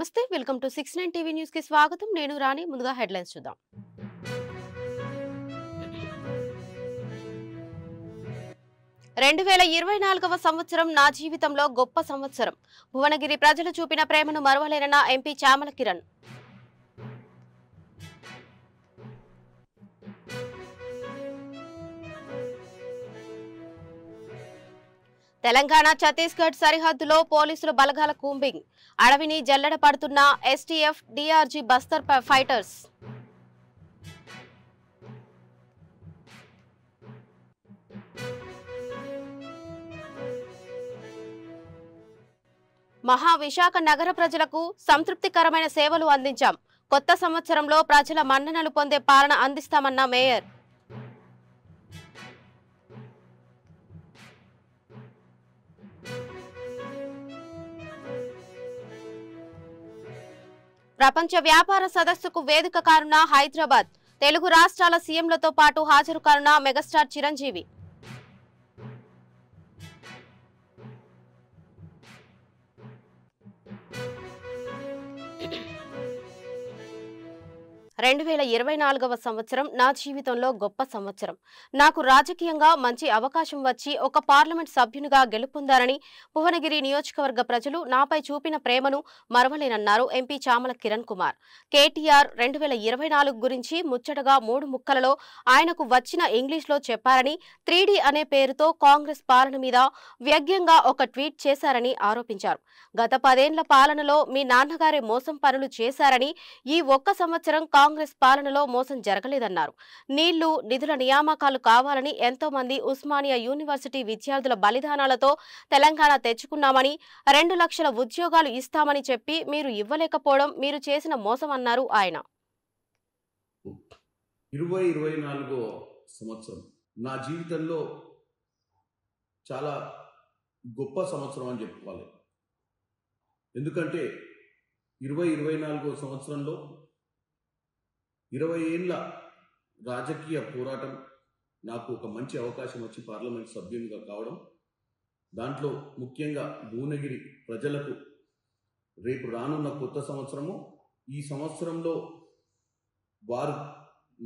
నమస్తే welcome to 69 TV news కి స్వాగతం నేను రాణి ముందుగా హెడ్లైన్స్ చూద్దాం 2024వ సంవత్సరం నా జీవితంలో గొప్ప సంవత్సరం భువనగిరి ప్రజలు చూపిన ప్రేమను మరవలేరన్న ఎంపీ చామల కిరణ్ తెలంగాణ ఛత్తీస్గఢ్ సరిహద్దులో పోలీసుల బలగాల కూంబింగ్ అడవిని జల్లెడ పడుతున్న STF DRG Bastar fighters Maha Visakha నగర ప్రజలకు సంతృప్తికరమైన సేవలు అందించాం కొత్త సంవత్సరంలో ప్రజల మన్ననలు పొందే పాలన అందిస్తామన్న మేయర్ ప్రపంచ వ్యాపార సదస్సుకు వేదిక కానున్న హైదరాబాద్ తెలుగు రాష్ట్రాల సీఎంలతో పాటు హాజరు కానున్న మెగాస్టార్ చిరంజీవి 2024వ సంవత్సరం నా జీవితంలో గొప్ప సంవత్సరం నాకు రాజకీయంగా మంచి అవకాశం వచ్చి ఒక పార్లమెంట్ సభ్యునిగా గెలుపొందారని భువనగిరి నియోజకవర్గ ప్రజలు నాపై చూపిన ప్రేమను మరవలేనన్నారు ఎంపీ చామల కిరణ్ కుమార్ కేటీఆర్ 2024 గురించి ముచ్చటగా 3 ముక్కలలో ఆయనకు వచ్చిన ఇంగ్లీష్లో చెప్పారని 3D అనే పేరుతో కాంగ్రెస్ పాలన మీద వ్యంగ్యంగా ఒక ట్వీట్ చేశారని ఆరోపించారు గత 10 ఏళ్ల పాలనలో మీ నాన్నగారే మోసం పనులు చేశారని ఈ ఒక్క సంవత్సరం కాంగ్రెస్ పాలనలో మోసం జరగలేదన్నారు నీళ్లు నిధుల నియామకాలు కావాలని ఎంతో మంది ఉస్మానియా యూనివర్సిటీ విద్యార్థుల బలిదానాలతో తెలంగాణ తెచ్చుకున్నామని 2 లక్షల ఉద్యోగాలు ఇస్తామని చెప్పి మీరు ఇవ్వలేకపోవడం మీరు చేసిన మోసం అన్నారు ఆయన 2024 సంవత్సరం నా జీవితంలో చాలా గొప్ప సంవత్సరం అని చెప్పుకోవాలి ఎందుకంటే 2024 సంవత్సరంలో 20 ఏళ్ల రాజకీయ పోరాటం నాకు ఒక మంచి అవకాశం వచ్చి పార్లమెంట్ సభ్యునిగా కావడం దాంట్లో ముఖ్యంగా భువనగిరి ప్రజలకు రేపు రానున్న కొత్త సంవత్సరము ఈ సంవత్సరంలో వారు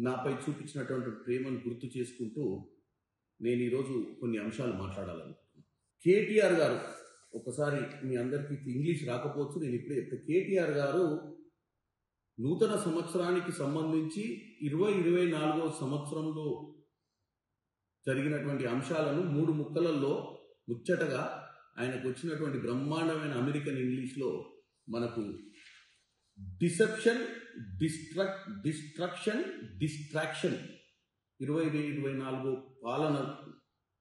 నాపై చూపించినటువంటి ప్రేమను గుర్తు చేసుకుంటూ నేను ఈరోజు కొన్ని అంశాలు మాట్లాడాలనుకుంటున్నాను కేటీఆర్ గారు ఒకసారి మీ అందరికీ ఇంగ్లీష్ రాకపోవచ్చు నేను ఇప్పుడే చెప్తే కేటీఆర్ గారు నూతన సంవత్సరానికి సంబంధించి 2024 సంవత్సరంలో జరిగినటువంటి అంశాలను 3 ముక్కలలో ముచ్చటగా ఆయనకు వచ్చినటువంటి బ్రహ్మాండమైన అమెరికన్ ఇంగ్లీష్లో మనకు డిసెప్షన్ డిస్ట్రక్షన్ డిస్ట్రాక్షన్ 2024 పాలన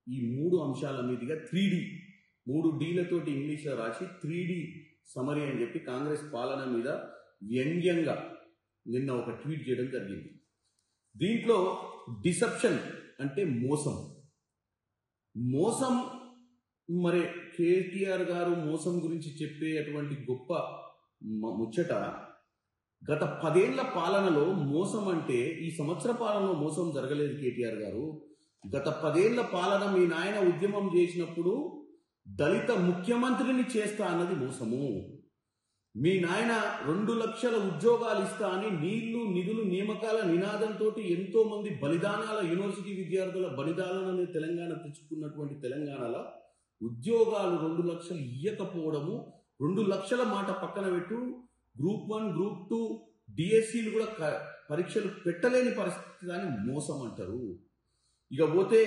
ఈ 3 అంశాల మీదుగా 3D 3 డీలతోటి ఇంగ్లీష్లో రాసి 3D సమరీ అని చెప్పి కాంగ్రెస్ పాలన మీద వ్యంగ్యంగా నిన్న ఒక ట్వీట్ చేయడం జరిగింది దీంట్లో డిసెప్షన్ అంటే మోసం మరి కేటీఆర్ గారు మోసం గురించి చెప్పేటువంటి గొప్ప ముచ్చట గత 10 ఏళ్ల పాలనలో మోసం అంటే ఈ సంవత్సర పాలనలో మోసం జరగలేదు కేటీఆర్ గారు గత 10 ఏళ్ల పాలన మీ నాయన ఉద్యమం చేసినప్పుడు దళిత ముఖ్యమంత్రిని చేస్తా అన్నది మోసము మీ నాయన 2 లక్షల ఉద్యోగాలు ఇస్తా అని నీళ్లు నిధులు నియామకాల నినాదంతో ఎంతో మంది బలిదానాల యూనివర్సిటీ విద్యార్థుల బలిదానాలను తెలంగాణ తెచ్చుకున్నటువంటి తెలంగాణలో ఉద్యోగాలు 2 లక్షలు ఇయ్యకపోవడము 2 లక్షల మాట పక్కన పెట్టు గ్రూప్ 1 గ్రూప్ 2 డిఎస్సీలు కూడా పరీక్షలు పెట్టలేని పరిస్థితి అని మోసం అంటారు ఇక పోతే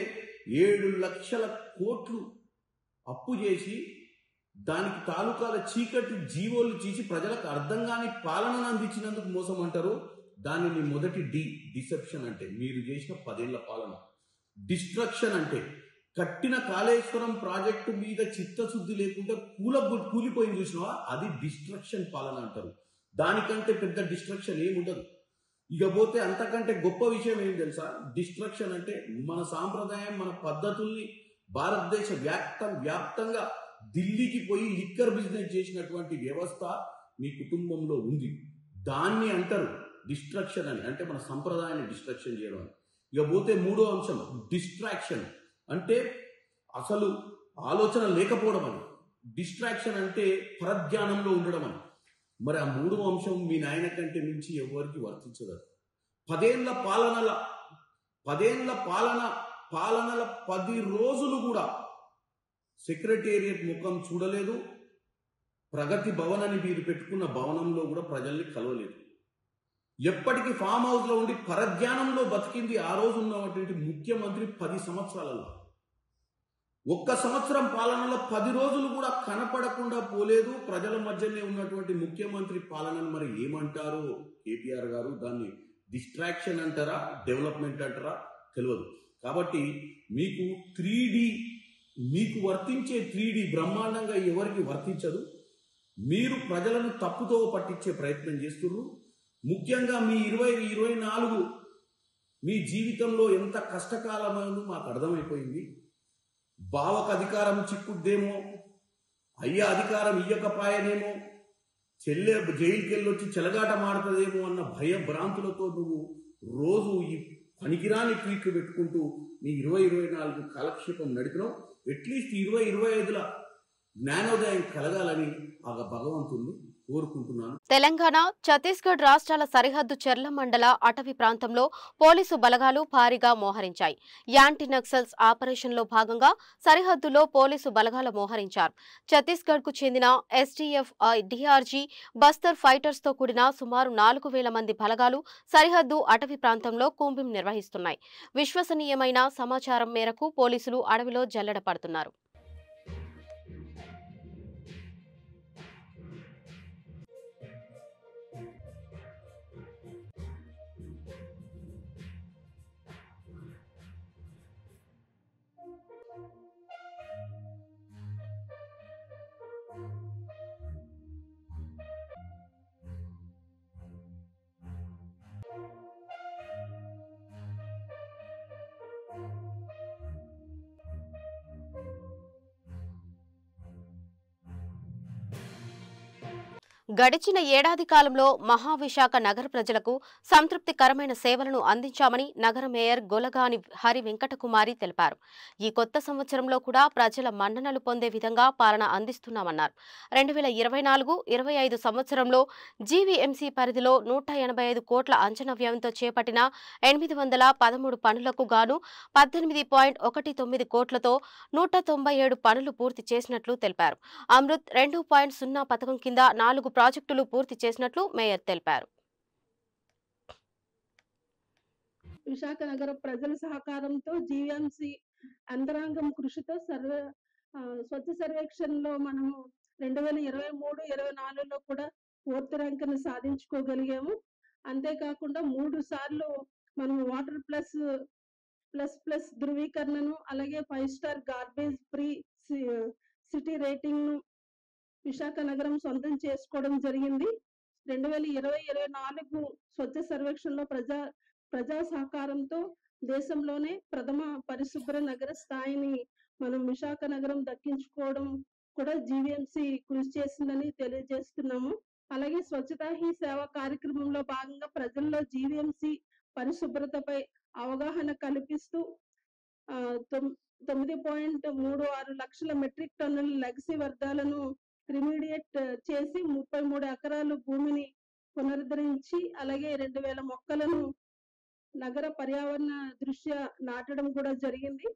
7 లక్షల కోట్లు అప్పు చేసి దానికి తాలూకాల చీకటి జీవోలు చేసి ప్రజలకు అర్థం కాని పాలనను అందించినందుకు మోసం అంటారు దానిని మొదటి డిసెప్షన్ అంటే మీరు చేసిన 10 ఏళ్ల పాలన డిస్ట్రక్షన్ అంటే కట్టిన కాళేశ్వరం ప్రాజెక్టు మీద చిత్తశుద్ధి లేకుండా కూలిపోయింది చూసినావా అది డిస్ట్రక్షన్ పాలన అంటారు దానికంటే పెద్ద డిస్ట్రక్షన్ ఏముండదు ఇక పోతే అంతకంటే గొప్ప విషయం ఏం తెలుసా డిస్ట్రక్షన్ అంటే మన సాంప్రదాయం మన పద్ధతుల్ని భారతదేశ వ్యాప్తంగా ఢిల్లీకి పోయి లిక్కర్ బిజినెస్ చేసినటువంటి వ్యవస్థ మీ కుటుంబంలో ఉంది దాన్ని అంటారు డిస్ట్రక్షన్ అని అంటే మన సంప్రదాయాన్ని డిస్ట్రక్షన్ చేయడం ఇక పోతే 3వ అంశం డిస్ట్రాక్షన్ అంటే అసలు ఆలోచన లేకపోవడం అని డిస్ట్రాక్షన్ అంటే పరధ్యానంలో ఉండడం అని మరి ఆ 3వ అంశం మీ నాయన కంటే మించి ఎవరికి వర్తించదు. 10 పాలనల 10 రోజులు కూడా సెక్రటేరియట్ ముఖం చూడలేదు. ప్రగతి భవన్ అని మీరు పెట్టుకున్న భవనంలో కూడా ప్రజల్ని కలవలేదు. ఎప్పటికీ ఫామ్ హౌస్లో ఉండి పరధ్యానంలో బతికింది ఆ రోజు ఉన్నటువంటి ముఖ్యమంత్రి 10 సంవత్సరాలలో. ఒక్క సంవత్సరం పాలనలో 10 రోజులు కూడా కనపడకుండా పోలేదు. ప్రజల మధ్యనే ఉన్నటువంటి ముఖ్యమంత్రి పాలనను మరి ఏమంటారు కేటీఆర్ గారు? దాన్ని డిస్ట్రాక్షన్ అంటారా, డెవలప్మెంట్ అంటారా తెలియదు. కాబట్టి మీకు 3D, మీకు వర్తించే 3D బ్రహ్మాండంగా ఎవరికి వర్తించదు. మీరు ప్రజలను తప్పుతో పట్టించే ప్రయత్నం చేస్తున్నారు. ముఖ్యంగా మీ 2024 మీ జీవితంలో ఎంత కష్టకాలమైందో మాకు అర్థమైపోయింది. బావకు అధికారం చిక్కుద్దేమో, అయ్యా అధికారం ఇయ్యకపాయనేమో, చెల్లె జైలుకి వెళ్ళొచ్చి చెలగాట మాడుతుందేమో అన్న భయభ్రాంతులతో నువ్వు రోజు ఈ పనికిరాని ట్వీట్లు పెట్టుకుంటూ నీ 2024 కాలక్షేపం నడిపినావు. అట్లీస్ట్ 2025 జ్ఞానోదయం కలగాలని ఆ భగవంతుణ్ణి కోరుకుంటున్నాను. తెలంగాణ, ఛత్తీస్గఢ్ రాష్ట్రాల సరిహద్దు చెర్ల మండల అటవీ ప్రాంతంలో పోలీసు బలగాలు భారీగా మోహరించాయి. యాంటీ నక్సల్స్ ఆపరేషన్లో భాగంగా సరిహద్దులో పోలీసు బలగాలు మోహరించారు. ఛత్తీస్గఢ్ కు చెందిన ఎస్టీఎఫ్, డిఆర్జీ, బస్తర్ ఫైటర్స్ తో కూడిన సుమారు 4000 మంది బలగాలు సరిహద్దు అటవీ ప్రాంతంలో కూంబిం నిర్వహిస్తున్నాయి. విశ్వసనీయమైన సమాచారం మేరకు పోలీసులు అడవిలో జల్లెడ పడుతున్నారు. గడిచిన ఏడాది కాలంలో మహావిశాఖ నగర ప్రజలకు సంతృప్తికరమైన సేవలను అందించామని నగర మేయర్ గొలగాని హరి వెంకటకుమారి తెలిపారు. ఈ కొత్త సంవత్సరంలో కూడా ప్రజల మన్ననలు పొందే విధంగా పాలన అందిస్తున్నామన్నారు. 2024-25 సంవత్సరంలో జీవీఎంసీ పరిధిలో 185 కోట్ల అంచనా వ్యయంతో చేపట్టిన 813 పనులకు గాను 18.19 కోట్లతో 197 పనులు పూర్తి చేసినట్లు తెలిపారు. అమృత్ 2.0 పథకం కింద 4 ప్రాజెక్టులు పూర్తి చేసినట్లు మేయర్ తెలిపారు. విశాఖ నగర ప్రజల సహకారంతో జీవీఎంసీ అంతరాంగం కృషితో స్వచ్ఛ సర్వేక్షణలో మనము 2023-24లో కూడా 4th ర్యాంకును సాధించుకోగలిగాము. అంతేకాకుండా 3 సార్లు మనము వాటర్ ప్లస్ ధృవీకరణను, అలాగే 5 star garbage free city rating ను విశాఖ నగరం సొంతం చేసుకోవడం జరిగింది. 2020-24 స్వచ్ఛ సర్వేక్షణలో ప్రజా సహకారంతో దేశంలోనే ప్రథమ పరిశుభ్ర నగర స్థాయిని మనం విశాఖ నగరం దక్కించుకోవడం కూడా జీవీఎంసీ కృషి చేసిందని తెలియజేస్తున్నాము. అలాగే స్వచ్ఛతా హీ సేవ కార్యక్రమంలో భాగంగా ప్రజల్లో జీవీఎంసీ పరిశుభ్రతపై అవగాహన కల్పిస్తూ 9.36 లక్షల మెట్రిక్ టన్నుల లెగసీ వ్యర్థాలను రిమీడియేట్ చేసి 33 ఎకరాలు భూమిని పునరుద్ధరించి, అలాగే 2000 మొక్కలను నగర పర్యావరణ దృష్ట్యా నాటడం కూడా జరిగింది.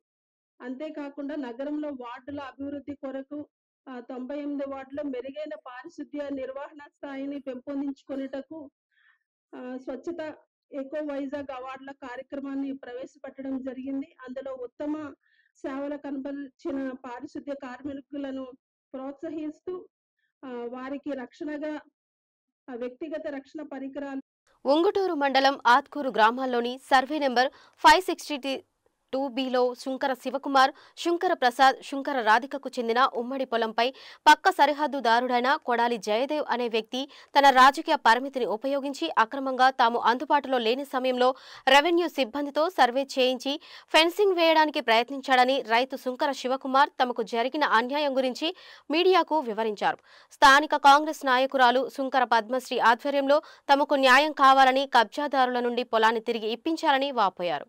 అంతేకాకుండా నగరంలో వార్డుల అభివృద్ధి కొరకు 98 వార్డులో మెరుగైన పారిశుద్ధ్య నిర్వహణ స్థాయిని పెంపొందించుకునేటకు స్వచ్ఛత ఎకో వైజాగ్ అవార్డుల కార్యక్రమాన్ని ప్రవేశపెట్టడం జరిగింది. అందులో ఉత్తమ సేవలు కనబరిచిన పారిశుద్ధ్య కార్మికులను ప్రోత్సహిస్తూ వారికి రక్షణగా వ్యక్తిగత రక్షణ పరికరాలు. ఉంగుటూరు మండలం ఆత్కూరు గ్రామాల్లోని సర్వే నెంబర్ 562బిలో శుంకర శివకుమార్, శుంకర ప్రసాద్, శుంకర రాధికకు చెందిన ఉమ్మడి పొలంపై పక్క సరిహద్దుదారుడైన కొడాలి జయదేవ్ అనే వ్యక్తి తన రాజకీయ పరిమితిని ఉపయోగించి అక్రమంగా తాము అందుబాటులో లేని సమయంలో రెవెన్యూ సిబ్బందితో సర్వే చేయించి ఫెన్సింగ్ వేయడానికి ప్రయత్నించాడని రైతు శుంకర శివకుమార్ తమకు జరిగిన అన్యాయం గురించి మీడియాకు వివరించారు. స్థానిక కాంగ్రెస్ నాయకురాలు శుంకర పద్మశ్రీ ఆధ్వర్యంలో తమకు న్యాయం కావాలని కబ్జాదారుల నుండి పొలాన్ని తిరిగి ఇప్పించాలని వాపోయారు.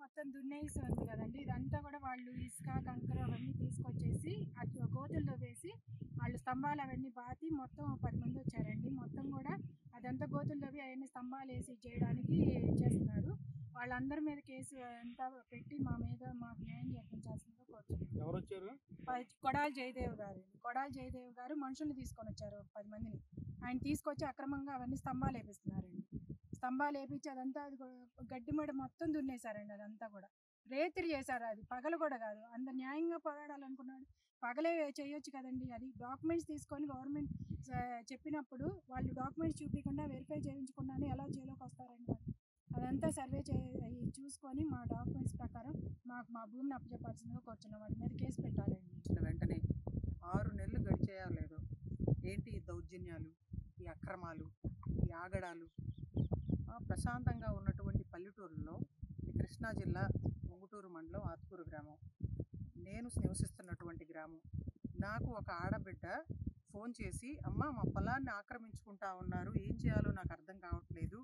మొత్తం డ్రైనేజ్ ఉంది కదండి, ఇదంతా కూడా వాళ్ళు ఇసుక కంకర అవన్నీ తీసుకొచ్చేసి అటు గోతుల్లో వేసి వాళ్ళు స్తంభాలు అవన్నీ బాతి మొత్తం 10 మంది వచ్చారండి. మొత్తం కూడా అదంతా గోతుల్లోవి అవన్నీ స్తంభాలు వేసి చేయడానికి చేస్తున్నారు. వాళ్ళందరి మీద కేసు అంతా పెట్టి మాకు న్యాయం జరిపించాల్సిందిగా కోరుతున్నాం. ఎవరు వచ్చారు? కొడాలి జయదేవ్ గారు మనుషుల్ని తీసుకొని వచ్చారు 10 మందిని. ఆయన తీసుకొచ్చి అక్రమంగా అవన్నీ స్తంభాలు వేపిస్తున్నారండి. స్తంభాలు వేపించి అదంతా గడ్డి మడి మొత్తం దున్నేశారండి. అదంతా కూడా రేతిరి చేశారు. అది పగలు కూడా కాదు. అంత న్యాయంగా పోరాడాలనుకున్నాడు పగలే చేయొచ్చు కదండి. అది డాక్యుమెంట్స్ తీసుకొని గవర్నమెంట్ చెప్పినప్పుడు వాళ్ళు డాక్యుమెంట్స్ చూపించకుండా వెరిఫై చేయించకుండానే ఎలా జైలుకి వస్తారండి వాళ్ళు. అదంతా సర్వే చూసుకొని మా డాక్యుమెంట్స్ ప్రకారం మా భూమిని అప్పచెప్పాల్సిందిగా కోరుతున్నాం. వాటి మీద కేసు పెట్టాలండి. వెంటనే 6 నెలలు గడిచేయా లేదు. ఏంటి ఈ దౌర్జన్యాలు, ఈ అక్రమాలు, ఈ ఆగడాలు? ప్రశాంతంగా ఉన్నటువంటి పల్లెటూరులో, కృష్ణా జిల్లా ఉంగుటూరు మండలం ఆత్కూరు గ్రామం, నేను నివసిస్తున్నటువంటి గ్రామం. నాకు ఒక ఆడబిడ్డ ఫోన్ చేసి, అమ్మ మా పొలాన్ని ఆక్రమించుకుంటా ఉన్నారు, ఏం చేయాలో నాకు అర్థం కావట్లేదు,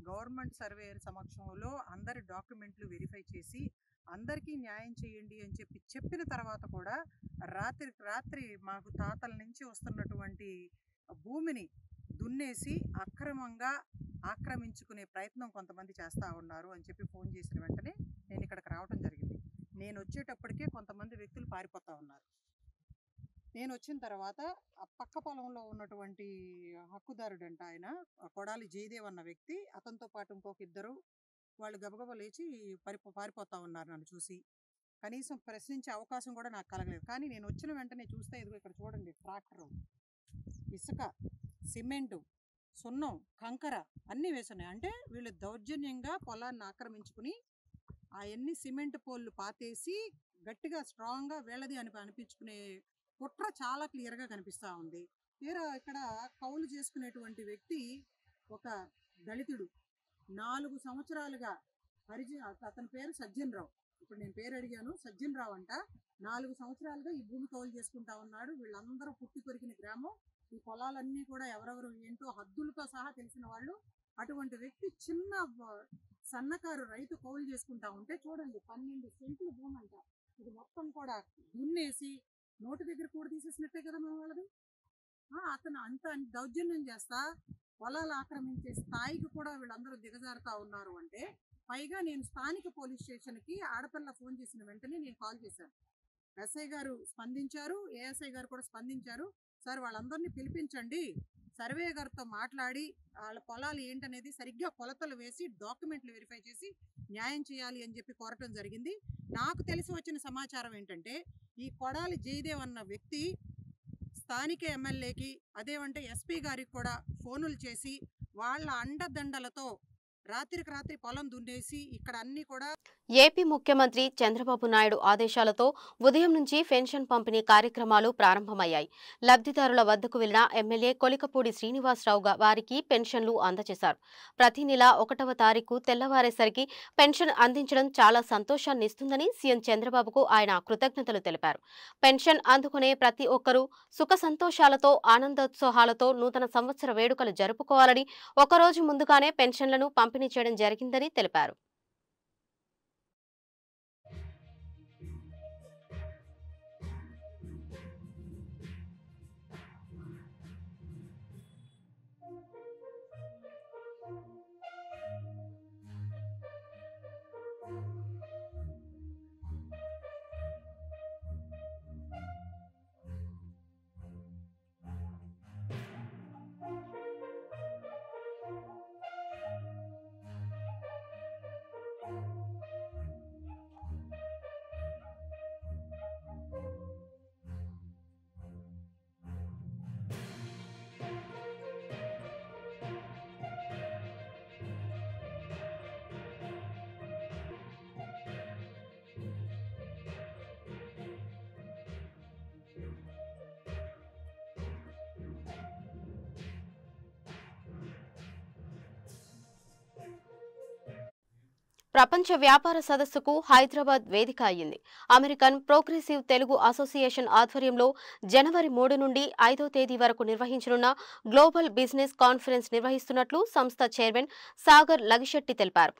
గవర్నమెంట్ సర్వేయర్ సమక్షంలో అందరి డాక్యుమెంట్లు వెరిఫై చేసి అందరికీ న్యాయం చేయండి అని చెప్పిన తర్వాత కూడా రాత్రి మాకు తాతల నుంచి వస్తున్నటువంటి భూమిని దున్నేసి అక్రమంగా ఆక్రమించుకునే ప్రయత్నం కొంతమంది చేస్తూ ఉన్నారు అని చెప్పి ఫోన్ చేసిన వెంటనే నేను ఇక్కడికి రావడం జరిగింది. నేను వచ్చేటప్పటికే కొంతమంది వ్యక్తులు పారిపోతూ ఉన్నారు. నేను వచ్చిన తర్వాత ఆ పక్క పొలంలో ఉన్నటువంటి హక్కుదారుడంట ఆయన, కొడాలి జయదేవ్ అన్న వ్యక్తి, అతనితో పాటు ఇంకొక ఇద్దరు వాళ్ళు గబగబా లేచి పారిపోతూ ఉన్నారు. నన్ను చూసి కనీసం ప్రశ్నించే అవకాశం కూడా నాకు కలగలేదు. కానీ నేను వచ్చిన వెంటనే చూస్తే ఇదిగో ఇక్కడ చూడండి, ట్రాక్టరు, ఇసుక, సిమెంటు, సున్నం, కంకర అన్నీ వేసున్నాయి. అంటే వీళ్ళు దౌర్జన్యంగా పొలాన్ని ఆక్రమించుకుని అవన్నీ సిమెంట్ పోళ్ళు పాతేసి గట్టిగా స్ట్రాంగ్గా వీళ్ళది అనిపించుకునే కుట్ర చాలా క్లియర్గా కనిపిస్తూ ఉంది. తీరా ఇక్కడ కౌలు చేసుకునేటువంటి వ్యక్తి ఒక దళితుడు, 4 సంవత్సరాలుగా అతని పేరు సజ్జన్ రావు. ఇప్పుడు నేను పేరు అడిగాను, సజ్జన్ రావు అంట. 4 సంవత్సరాలుగా ఈ భూమి కౌలు చేసుకుంటా ఉన్నాడు. వీళ్ళందరూ పుట్టి కొరికిన గ్రామం. ఈ పొలాలన్నీ కూడా ఎవరెవరు ఏంటో హద్దులతో సహా తెలిసిన వాళ్ళు. అటువంటి వ్యక్తి చిన్న సన్నకారు రైతు కౌలు చేసుకుంటా ఉంటే చూడండి, 12 సెంట్ల భూమి అంట. ఇది మొత్తం కూడా దున్నేసి నోటి దగ్గర కూడా తీసేసినట్టే కదా మన వాళ్ళది. అతను అంత దౌర్జన్యం చేస్తా పొలాలు ఆక్రమించే స్థాయికి కూడా వీళ్ళందరూ దిగజారుతా ఉన్నారు అంటే, పైగా నేను స్థానిక పోలీస్ స్టేషన్కి ఆడపిల్ల ఫోన్ చేసిన వెంటనే నేను కాల్ చేశాను. ఎస్ఐ గారు స్పందించారు, ఏఎస్ఐ గారు కూడా స్పందించారు. సార్ వాళ్ళందరినీ పిలిపించండి, సర్వే గారితో మాట్లాడి వాళ్ళ పొలాలు ఏంటనేది సరిగ్గా కొలతలు వేసి డాక్యుమెంట్లు వెరిఫై చేసి న్యాయం చేయాలి అని చెప్పి కోరటం జరిగింది. నాకు తెలిసి వచ్చిన సమాచారం ఏంటంటే, ఈ కొడాలి జయదేవ్ అన్న వ్యక్తి స్థానిక ఎమ్మెల్యేకి, అదేమంటే ఎస్పీ గారికి కూడా ఫోనులు చేసి వాళ్ళ అండదండలతో రాత్రికి రాత్రి పొలం దున్నేసి ఇక్కడ అన్ని కూడా. ఏపీ ముఖ్యమంత్రి చంద్రబాబు నాయుడు ఆదేశాలతో ఉదయం నుంచి పెన్షన్ పంపిణీ కార్యక్రమాలు ప్రారంభమయ్యాయి. లబ్ధిదారుల వద్దకు వెళ్లిన ఎమ్మెల్యే కొలికపూడి శ్రీనివాసరావు వారికి పెన్షన్లు అందజేశారు. ప్రతి నెల 1వ తారీఖు తెల్లవారేసరికి పెన్షన్ అందించడం చాలా సంతోషాన్నిస్తుందని సీఎం చంద్రబాబుకు ఆయన కృతజ్ఞతలు తెలిపారు. పెన్షన్ అందుకునే ప్రతి ఒక్కరూ సుఖ సంతోషాలతో ఆనందోత్సాహాలతో నూతన సంవత్సర వేడుకలు జరుపుకోవాలని ఒకరోజు ముందుగానే పెన్షన్లను పంపిణీ చేయడం జరిగిందని తెలిపారు. ప్రపంచ వ్యాపార సదస్సుకు హైదరాబాద్ వేదిక అయింది. అమెరికన్ ప్రోగ్రెసివ్ తెలుగు అసోసియేషన్ ఆధ్వర్యంలో జనవరి 3 నుండి 5వ తేదీ వరకు నిర్వహించనున్న గ్లోబల్ బిజినెస్ కాన్ఫరెన్స్ నిర్వహిస్తున్నట్లు సంస్థ చైర్మన్ సాగర్ లగిశెట్టి తెలిపారు.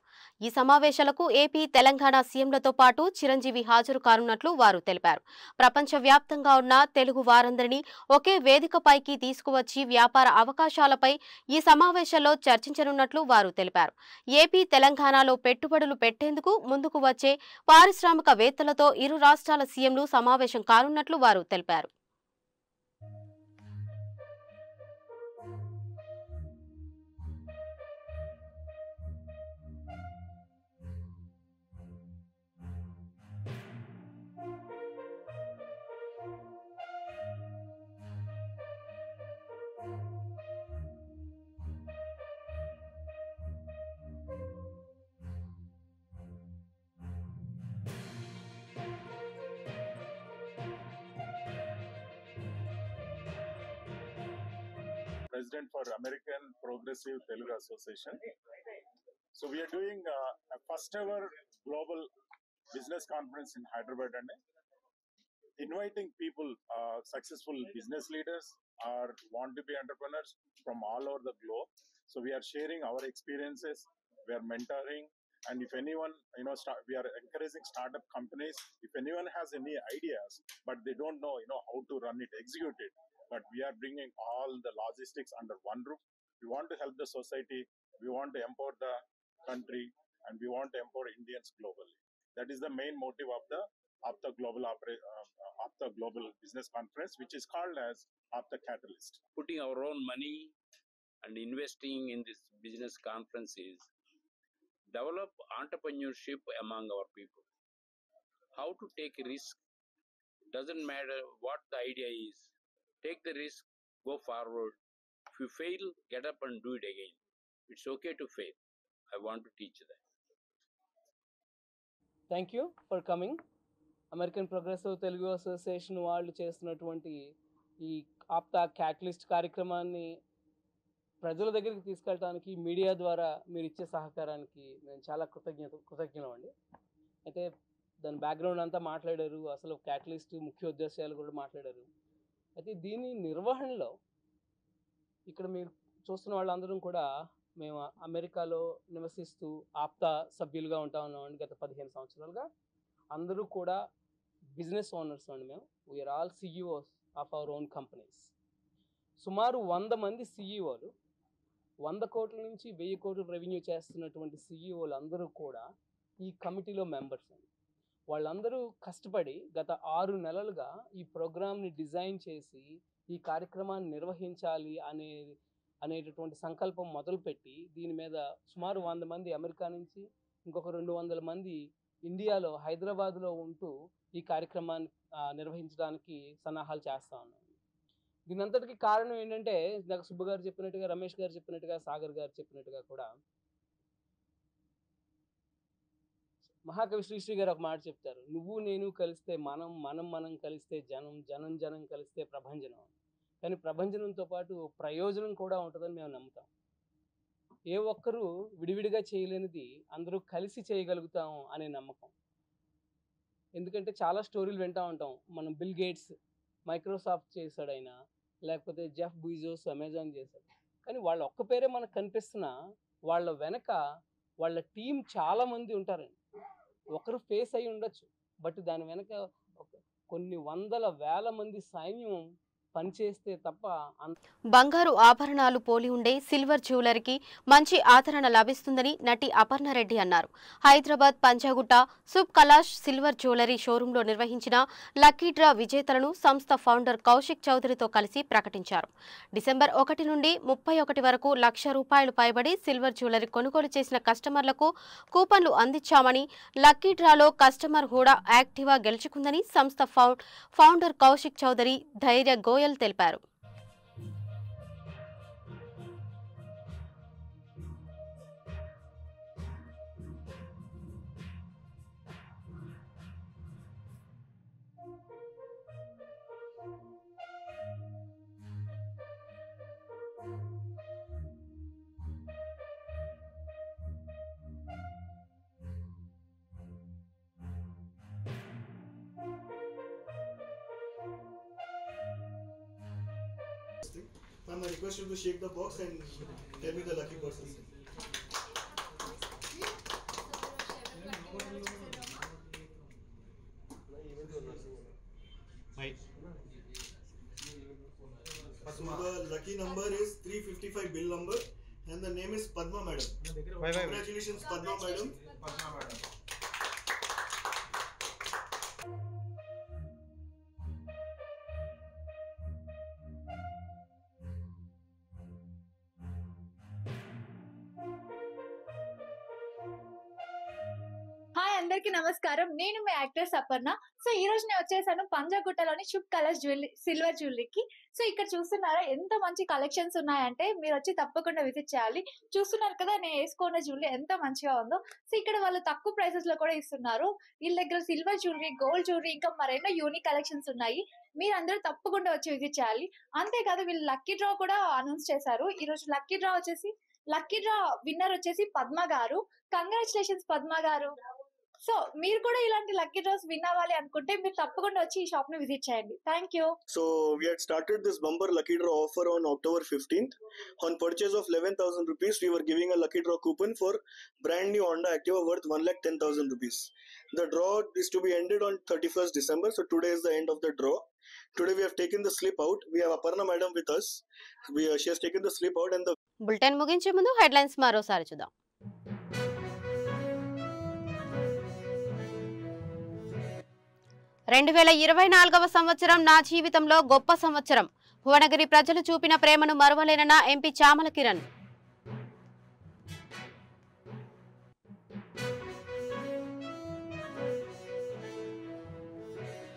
ఈ సమావేశాలకు ఏపీ, తెలంగాణ సీఎంలతో పాటు చిరంజీవి హాజరు కానున్నట్లు వారు తెలిపారు. ప్రపంచ వ్యాప్తంగా ఉన్న తెలుగు వారందరినీ ఒకే వేదికపైకి తీసుకువచ్చి వ్యాపార అవకాశాలపై ఈ సమావేశంలో చర్చించనున్నట్లు వారు తెలిపారు. ఏపీ, తెలంగాణలో పెట్టుబడులు పెట్టేందుకు ముందుకు వచ్చే పారిశ్రామికవేత్తలతో ఇరు రాష్ట్రాల సీఎంలు సమావేశం కానున్నట్లు వారు తెలిపారు. President for American Progressive Telugu Association. So we are doing a first ever global business conference in Hyderabad and inviting people, successful business leaders or want to be entrepreneurs from all over the globe. So we are sharing our experiences, we are mentoring, and if anyone, we are encouraging startup companies. If anyone has any ideas, but they don't know, how to run it, execute it, but we are bringing all the logistics under one roof. We want to help the society, we want to empower the country, and we want to empower Indians globally. That is the main motive of the global business conference, which is called as Apta Catalyst. Putting our own money and investing in this business conference is develop entrepreneurship among our people. How to take a risk, doesn't matter what the idea is. Take the risk, go forward. If you fail, get up and do it again. It's okay to fail. I want to teach that. Thank you for coming. American progressive Telugu association వాళ్ళు చేస్తున్నటువంటి ఈ APTA catalyst కార్యక్రమాన్ని ప్రజల దగ్గరికి తీసుకెళ్ళడానికి media ద్వారా మీరు ఇచ్చే సహకారానికి నేను చాలా కృతజ్ఞులం అండి. అయితే దాని బ్యాక్గ్రౌండ్ అంతా మాట్లాడారు, అసలు క్యాటలిస్ట్ ముఖ్య ఉద్దేశాలు కూడా మాట్లాడారు. అయితే దీని నిర్వహణలో ఇక్కడ మీరు చూస్తున్న వాళ్ళందరం కూడా మేము అమెరికాలో నివసిస్తూ ఆప్తా సభ్యులుగా ఉంటా ఉన్నామండి. గత 15 సంవత్సరాలుగా అందరూ కూడా బిజినెస్ ఓనర్స్ అండి. మేము we are all CEOs of our own companies. సుమారు 100 మంది సిఇఓలు, 100 కోట్ల నుంచి 1000 కోట్ల రెవెన్యూ చేస్తున్నటువంటి సిఇఓలు అందరూ కూడా ఈ కమిటీలో మెంబర్స్ అండి. వాళ్ళందరూ కష్టపడి గత 6 నెలలుగా ఈ ప్రోగ్రామ్ని డిజైన్ చేసి ఈ కార్యక్రమాన్ని నిర్వహించాలి అనేటటువంటి సంకల్పం మొదలుపెట్టి దీని మీద సుమారు 100 మంది అమెరికా నుంచి, ఇంకొక 200 మంది ఇండియాలో హైదరాబాద్లో ఉంటూ ఈ కార్యక్రమాన్ని నిర్వహించడానికి సన్నాహాలు చేస్తూ ఉన్నాం. దీని అంతటికి కారణం ఏంటంటే నాకు సుబ్బు గారు చెప్పినట్టుగా, రమేష్ గారు చెప్పినట్టుగా, సాగర్ గారు చెప్పినట్టుగా కూడా మహాకవి శ్రీశ్రీ గారు ఒక మాట చెప్తారు, నువ్వు నేను కలిస్తే మనం కలిస్తే జనం కలిస్తే ప్రభంజనం. కానీ ప్రభంజనంతో పాటు ప్రయోజనం కూడా ఉంటుందని మేము నమ్ముతాం. ఏ ఒక్కరూ విడివిడిగా చేయలేనిది అందరూ కలిసి చేయగలుగుతాం అనే నమ్మకం. ఎందుకంటే చాలా స్టోరీలు వింటూ ఉంటాం. మనం బిల్ గేట్స్ మైక్రోసాఫ్ట్ చేశాడు, ఆయన లేకపోతే జెఫ్ బీజోస్ అమెజాన్ చేశాడు. కానీ వాళ్ళ ఒక్క పేరే మనకు కనిపిస్తున్నా వాళ్ళ వెనక వాళ్ళ టీం చాలామంది ఉంటారండి. ఒకరు ఫేస్ అయి ఉండొచ్చు, బట్ దాని వెనక కొన్ని వందల వేల మంది సైన్యం పనిచేస్తే తప్ప. బంగారు ఆభరణాలు పోలి ఉండే సిల్వర్ జ్యువెలరీకి మంచి ఆదరణ లభిస్తుందని నటి అపర్ణారెడ్డి అన్నారు. హైదరాబాద్ పంజాగుట్ట సుబ్ కలాష్ సిల్వర్ జ్యువెలరీ షోరూంలో నిర్వహించిన లక్కీ డ్రా విజేతలను సంస్థ ఫౌండర్ కౌశిక్ చౌదరితో కలిసి ప్రకటించారు. డిసెంబర్ 1 నుండి 31 వరకు ₹1,00,000 పైబడి సిల్వర్ జ్యువెలరీ కొనుగోలు చేసిన కస్టమర్లకు కూపన్లు అందించామని, లక్కీ డ్రాలో కస్టమర్ హూడా యాక్టివా గెలుచుకుందని సంస్థ ఫౌండర్ కౌశిక్ చౌదరి ధైర్య గోయల్ తెలిపారు. Ma'am, I request you to shake the box and tell me the lucky person. So the lucky number is 355 bill number and the name is Padma madam. Congratulations Padma madam. Hi అందరికి నమస్కారం. నేను మీ actress Aparna. So ఈ రోజు నేను వచ్చేసాను పంజాగుట్టలోని Shubh colours silver జ్యువెలరీకి. So ఇక్కడ చూస్తున్నారా ఎంత మంచి కలెక్షన్స్ ఉన్నాయంటే మీరు వచ్చి తప్పకుండా విజిట్ చేయాలి. చూస్తున్నారు కదా నేను వేసుకున్న జ్యువెలరీ ఎంత మంచిగా ఉందో. సో ఇక్కడ వాళ్ళు తక్కువ ప్రైసెస్ లో కూడా ఇస్తున్నారు. వీళ్ళ దగ్గర సిల్వర్ జ్యువెలరీ, గోల్డ్ జ్యువెలరీ, ఇంకా మరెన్నో యూనిక్ కలెక్షన్స్ ఉన్నాయి. మీరు అందరూ తప్పకుండా వచ్చి విజిట్ చేయాలి. అంతేకాదు వీళ్ళు లక్కీ డ్రా కూడా అనౌన్స్ చేశారు. ఈ రోజు లక్కీ డ్రా విన్నర్ వచ్చేసి పద్మ గారు. కంగ్రాచులేషన్స్ పద్మ గారు. సో మీరు కూడా ఇలాంటి లక్కీ డ్రాస్ విన్ అవ్వాలి అనుకుంటే మీరు తప్పకుండా వచ్చి ఈ షాప్ ని విజిట్ చేయండి. Thank you. So we had started this bumper lucky draw offer on October 15th. On purchase of 11,000 rupees, we were giving a lucky draw coupon for brand new Honda Activa worth 1,10,000 rupees. The draw is to be ended on 31st December. So today is the end of the draw. Today we have taken the slip out. We have Aparna madam with us. She has taken the slip out and the bulletin ముగించే ముందు headlines మరోసారి చూద్దాం. 2024వ సంవత్సరం నా జీవితంలో గొప్ప సంవత్సరం. భువనగిరి ప్రజలు చూపిన ప్రేమను మరువలేనన్న ఎంపీ చామల కిరణ్.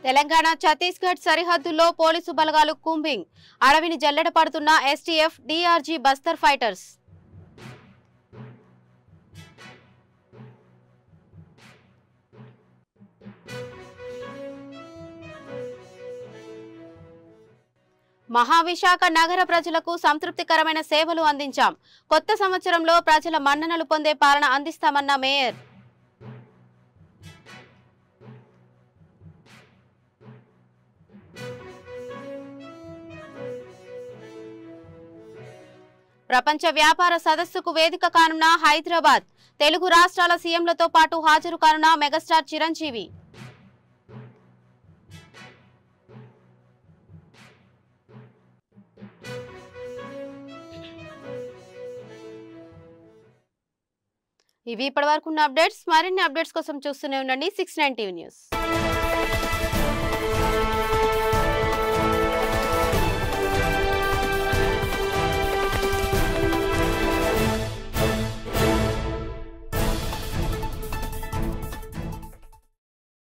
తెలంగాణ ఛత్తీస్గఢ్ సరిహద్దుల్లో పోలీసు బలగాలు కూంబింగ్. అడవిని జల్లెడ పడుతున్న STF, DRG Bastar fighters. Maha Visakha నగర ప్రజలకు సంతృప్తికరమైన సేవలు అందించాం. కొత్త సంవత్సరంలో ప్రజల మన్ననలు పొందే పాలన అందిస్తామన్న మేయర్. ప్రపంచ వ్యాపార సదస్సుకు వేదిక కానున్న హైదరాబాద్. తెలుగు రాష్ట్రాల సీఎంలతో పాటు హాజరు కానున్న మెగాస్టార్ చిరంజీవి. ఇవి ఇప్పటివరకు ఉన్న అప్డేట్స్. మరిన్ని అప్డేట్స్ కోసం చూస్తూనే ఉండండి 69 న్యూస్.